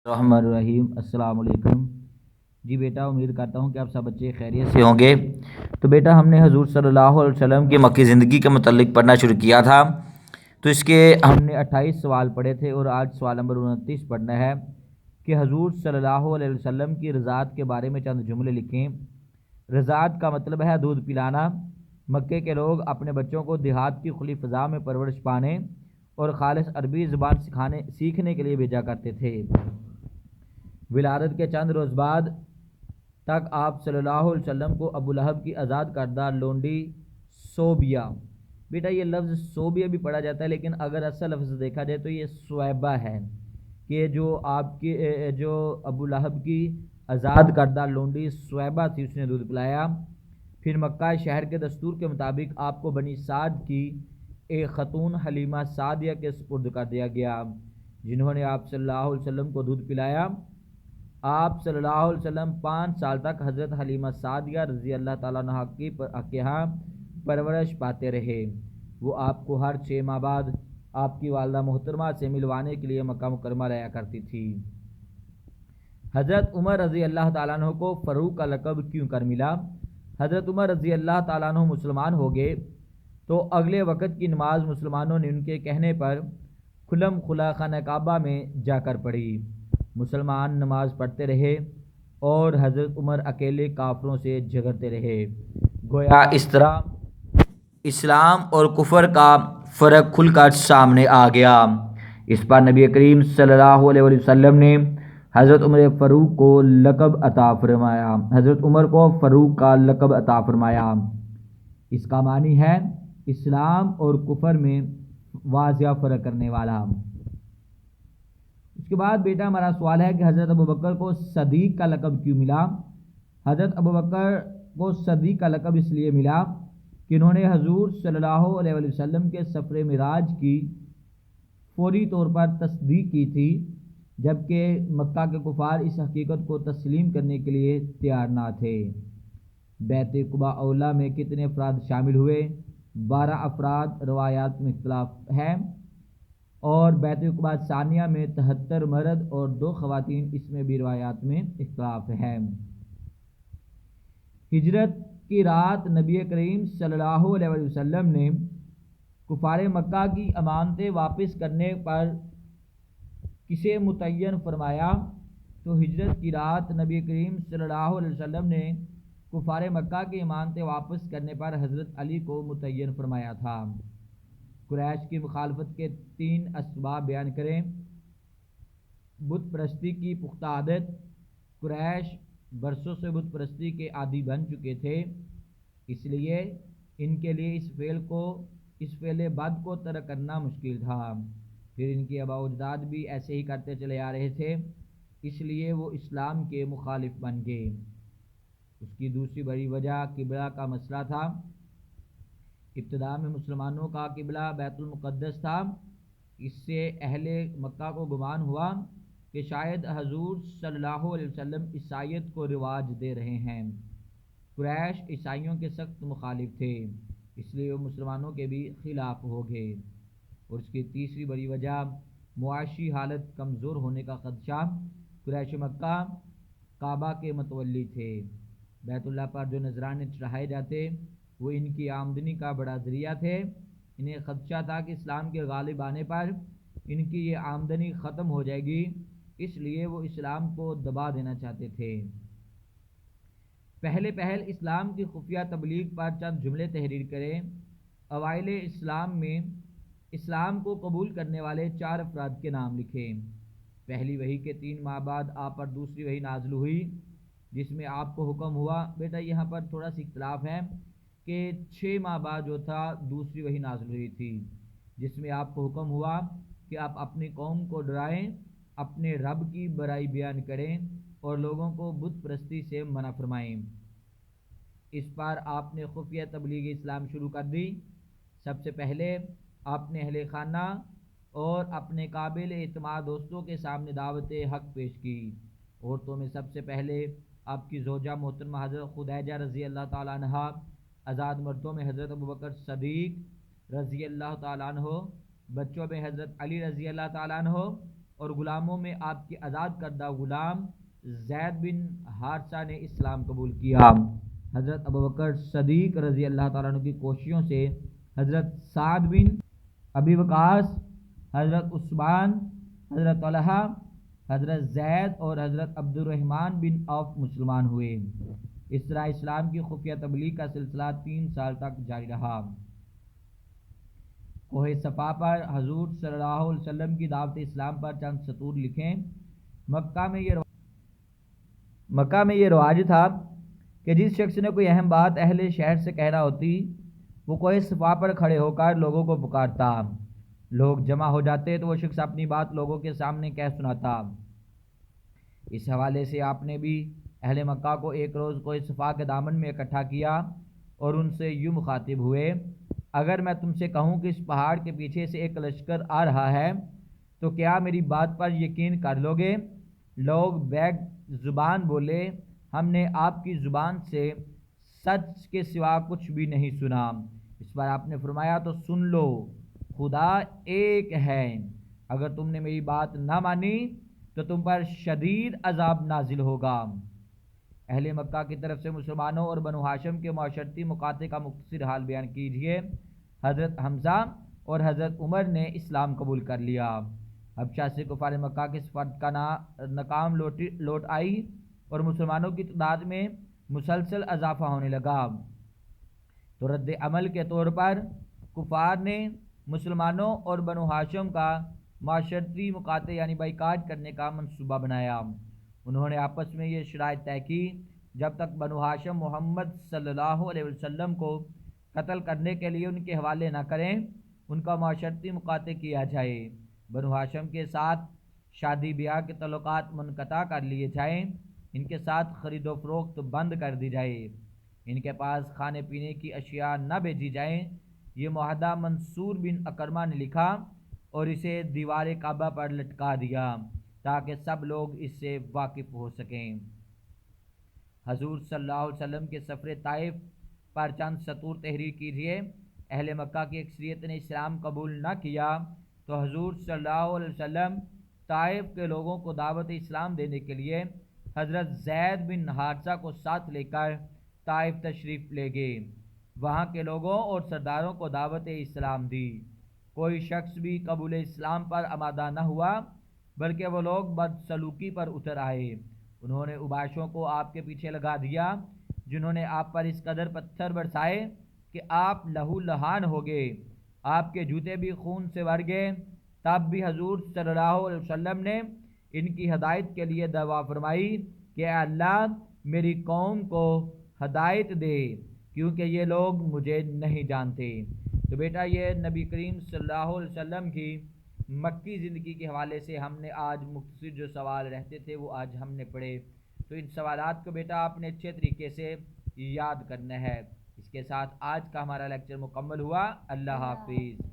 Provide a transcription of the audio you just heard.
الرحمن الرحیم۔ السلام علیکم جی بیٹا، امید کرتا ہوں کہ آپ سب بچے خیریت سے ہوں گے۔ تو بیٹا، ہم نے حضور صلی اللہ علیہ وسلم کی مکی زندگی کے متعلق پڑھنا شروع کیا تھا، تو اس کے ہم نے 28 سوال پڑھے تھے اور آج سوال نمبر 29 پڑھنا ہے کہ حضور صلی اللہ علیہ وسلم کی رضاعت کے بارے میں چند جملے لکھیں۔ رضاعت کا مطلب ہے دودھ پلانا۔ مکے کے لوگ اپنے بچوں کو دیہات کی کھلی فضا میں پرورش پانے اور خالص عربی زبان سیکھنے کے لیے بھیجا کرتے تھے۔ ولادت کے چند روز بعد تک آپ صلی اللہ علیہ وسلم کو ابو لہب کی آزاد کردہ لونڈی صوبیہ، بیٹا یہ لفظ صوبیہ بھی پڑھا جاتا ہے لیکن اگر اصل لفظ دیکھا جائے تو یہ صویبہ ہے، کہ جو آپ کی جو ابو لہب کی آزاد کردہ لونڈی صویبہ تھی اس نے دودھ پلایا۔ پھر مکہ شہر کے دستور کے مطابق آپ کو بنی سعد کی ایک خاتون حلیمہ سعدیہ کے سپرد کر دیا گیا، جنہوں نے آپ صلی اللہ علیہ وسلم کو دودھ پلایا۔ آپ صلی اللہ علیہ وسلم 5 سال تک حضرت حلیمہ سعدیہ رضی اللہ تعالیٰ عنہ کے ہاں پرورش پاتے رہے۔ وہ آپ کو ہر 6 ماہ بعد آپ کی والدہ محترمہ سے ملوانے کے لیے مکہ مکرمہ رہا کرتی تھی۔ حضرت عمر رضی اللہ تعالیٰ عنہ کو فاروق کا لقب کیوں کر ملا؟ حضرت عمر رضی اللہ تعالیٰ عنہ مسلمان ہو گئے تو اگلے وقت کی نماز مسلمانوں نے ان کے کہنے پر کھلم کھلا خانہ کعبہ میں جا کر پڑھی۔ مسلمان نماز پڑھتے رہے اور حضرت عمر اکیلے کافروں سے جھگڑتے رہے۔ گویا اس طرح اسلام اور کفر کا فرق کھل کر سامنے آ گیا۔ اس پر نبی کریم صلی اللہ علیہ وسلم نے حضرت عمر فاروق کو لقب عطا فرمایا۔ حضرت عمر کو فاروق کا لقب عطا فرمایا۔ اس کا معنی ہے اسلام اور کفر میں واضح فرق کرنے والا۔ اس کے بعد بیٹا ہمارا سوال ہے کہ حضرت ابوبکر کو صدیق کا لقب کیوں ملا؟ حضرت ابوبکر کو صدیق کا لقب اس لیے ملا کہ انہوں نے حضور صلی اللہ علیہ وسلم کے سفر معراج کی فوری طور پر تصدیق کی تھی، جبکہ مکہ کے کفار اس حقیقت کو تسلیم کرنے کے لیے تیار نہ تھے۔ بیعت قباء اولیٰ میں کتنے افراد شامل ہوئے؟ 12 افراد، روایات میں اختلاف ہے، اور بیعت قباء ثانیہ میں 73 مرد اور 2 خواتین، اس میں بھی روایات میں اختلاف ہے۔ ہجرت کی رات نبی کریم صلی اللہ علیہ وسلم نے کفار مکہ کی امانتیں واپس کرنے پر کسے متعین فرمایا؟ تو ہجرت کی رات نبی کریم صلی اللہ علیہ وسلم نے کفار مکہ کی امانتیں واپس کرنے پر حضرت علی کو متعین فرمایا تھا۔ قریش کی مخالفت کے 3 اسباب بیان کریں۔ بت پرستی کی پختہ عادت۔ قریش برسوں سے بت پرستی کے عادی بن چکے تھے، اس لیے ان کے لیے اس فعل بد کو ترک کرنا مشکل تھا۔ پھر ان کے آباء و اجداد بھی ایسے ہی کرتے چلے آ رہے تھے، اس لیے وہ اسلام کے مخالف بن گئے۔ اس کی دوسری بڑی وجہ قبلہ کا مسئلہ تھا۔ ابتدا میں مسلمانوں کا قبلہ بیت المقدس تھا، اس سے اہل مکہ کو گمان ہوا کہ شاید حضور صلی اللہ علیہ وسلم عیسائیت کو رواج دے رہے ہیں۔ قریش عیسائیوں کے سخت مخالف تھے، اس لیے وہ مسلمانوں کے بھی خلاف ہو گئے۔ اور اس کی تیسری بڑی وجہ معاشی حالت کمزور ہونے کا خدشہ۔ قریش مکہ کعبہ کے متولی تھے، بیت اللہ پر جو نذرانے چڑھائے جاتے وہ ان کی آمدنی کا بڑا ذریعہ تھے۔ انہیں خدشہ تھا کہ اسلام کے غالب آنے پر ان کی یہ آمدنی ختم ہو جائے گی، اس لیے وہ اسلام کو دبا دینا چاہتے تھے۔ پہل اسلام کی خفیہ تبلیغ پر چند جملے تحریر کریں۔ اوائل اسلام میں اسلام کو قبول کرنے والے 4 افراد کے نام لکھیں۔ پہلی وحی کے 3 ماہ بعد آپ پر دوسری وحی نازل ہوئی، جس میں آپ کو حکم ہوا، بیٹا یہاں پر تھوڑا سا اختلاف ہے کہ 6 ماہ بعد جو تھا دوسری وحی نازل ہوئی تھی، جس میں آپ کو حکم ہوا کہ آپ اپنی قوم کو ڈرائیں، اپنے رب کی برائی بیان کریں اور لوگوں کو بت پرستی سے منع فرمائیں۔ اس پر آپ نے خفیہ تبلیغ اسلام شروع کر دی۔ سب سے پہلے آپ نے اہل خانہ اور اپنے قابل اعتماد دوستوں کے سامنے دعوت حق پیش کی۔ عورتوں میں سب سے پہلے آپ کی زوجہ محترمہ حضرت خدیجہ رضی اللہ تعالیٰ عنہ، آزاد مردوں میں حضرت ابوبکر صدیق رضی اللہ تعالیٰ عنہ، بچوں میں حضرت علی رضی اللہ تعالیٰ عنہ، اور غلاموں میں آپ کے آزاد کردہ غلام زید بن حارثہ نے اسلام قبول کیا۔ حضرت ابوبکر صدیق رضی اللہ تعالیٰ عنہ کی کوششوں سے حضرت سعد بن ابی وقاص، حضرت عثمان، حضرت طلحہ، حضرت زید اور حضرت عبد الرحمن بن عوف مسلمان ہوئے۔ اس طرح اسلام کی خفیہ تبلیغ کا سلسلہ 3 سال تک جاری رہا۔ کوہ صفا پر حضور صلی اللہ علیہ وسلم کی دعوت اسلام پر چند سطور لکھیں۔ مکہ میں یہ رواج تھا کہ جس شخص نے کوئی اہم بات اہل شہر سے کہنا ہوتی وہ کوہ صفا پر کھڑے ہو کر لوگوں کو پکارتا، لوگ جمع ہو جاتے تو وہ شخص اپنی بات لوگوں کے سامنے کہہ سناتا۔ اس حوالے سے آپ نے بھی اہل مکہ کو ایک روز کوہ صفا کے دامن میں اکٹھا کیا اور ان سے یوں مخاطب ہوئے، اگر میں تم سے کہوں کہ اس پہاڑ کے پیچھے سے ایک لشکر آ رہا ہے تو کیا میری بات پر یقین کر لو گے؟ لوگ بیک زبان بولے، ہم نے آپ کی زبان سے سچ کے سوا کچھ بھی نہیں سنا۔ اس پر آپ نے فرمایا تو سن لو، خدا ایک ہے، اگر تم نے میری بات نہ مانی تو تم پر شدید عذاب نازل ہوگا۔ اہل مکہ کی طرف سے مسلمانوں اور بنو ہاشم کے معاشرتی مقاطع کا مختصر حال بیان کیجیے۔ حضرت حمزہ اور حضرت عمر نے اسلام قبول کر لیا۔ حبشہ سے کفار مکہ کے سفارت کا ناکام لوٹ آئی اور مسلمانوں کی تعداد میں مسلسل اضافہ ہونے لگا، تو رد عمل کے طور پر کفار نے مسلمانوں اور بنو ہاشم کا معاشرتی مقاطع یعنی بائیکاٹ کرنے کا منصوبہ بنایا۔ انہوں نے آپس میں یہ شرائط طے کی، جب تک بنو ہاشم محمد صلی اللہ علیہ وسلم کو قتل کرنے کے لیے ان کے حوالے نہ کریں، ان کا معاشرتی مقاطع کیا جائے، بنو ہاشم کے ساتھ شادی بیاہ کے تعلقات منقطع کر لیے جائیں، ان کے ساتھ خرید و فروخت بند کر دی جائے، ان کے پاس کھانے پینے کی اشیاء نہ بھیجی جائیں۔ یہ معاہدہ منصور بن اکرمہ نے لکھا اور اسے دیوار کعبہ پر لٹکا دیا تاکہ سب لوگ اس سے واقف ہو سکیں۔ حضور صلی اللہ علیہ وسلم کے سفر طائف پر چند سطور تحریر کیجیے۔ اہل مکہ کی اکثریت نے اسلام قبول نہ کیا تو حضور صلی اللہ علیہ وسلم طائف کے لوگوں کو دعوت اسلام دینے کے لیے حضرت زید بن حارثہ کو ساتھ لے کر طائف تشریف لے گئے، وہاں کے لوگوں اور سرداروں کو دعوت اسلام دی۔ کوئی شخص بھی قبول اسلام پر آمادہ نہ ہوا، بلکہ وہ لوگ بدسلوکی پر اتر آئے۔ انہوں نے اوباشوں کو آپ کے پیچھے لگا دیا، جنہوں نے آپ پر اس قدر پتھر برسائے کہ آپ لہو لہان ہو گئے، آپ کے جوتے بھی خون سے بھر گئے۔ تب بھی حضور صلی اللہ علیہ وسلم نے ان کی ہدایت کے لیے دعا فرمائی کہ اے اللہ میری قوم کو ہدایت دے، کیونکہ یہ لوگ مجھے نہیں جانتے۔ تو بیٹا یہ نبی کریم صلی اللہ علیہ وسلم کی مکی زندگی کے حوالے سے ہم نے آج مختصر جو سوال رہتے تھے وہ آج ہم نے پڑھے، تو ان سوالات کو بیٹا آپ نے اچھے طریقے سے یاد کرنا ہے۔ اس کے ساتھ آج کا ہمارا لیکچر مکمل ہوا۔ اللہ حافظ۔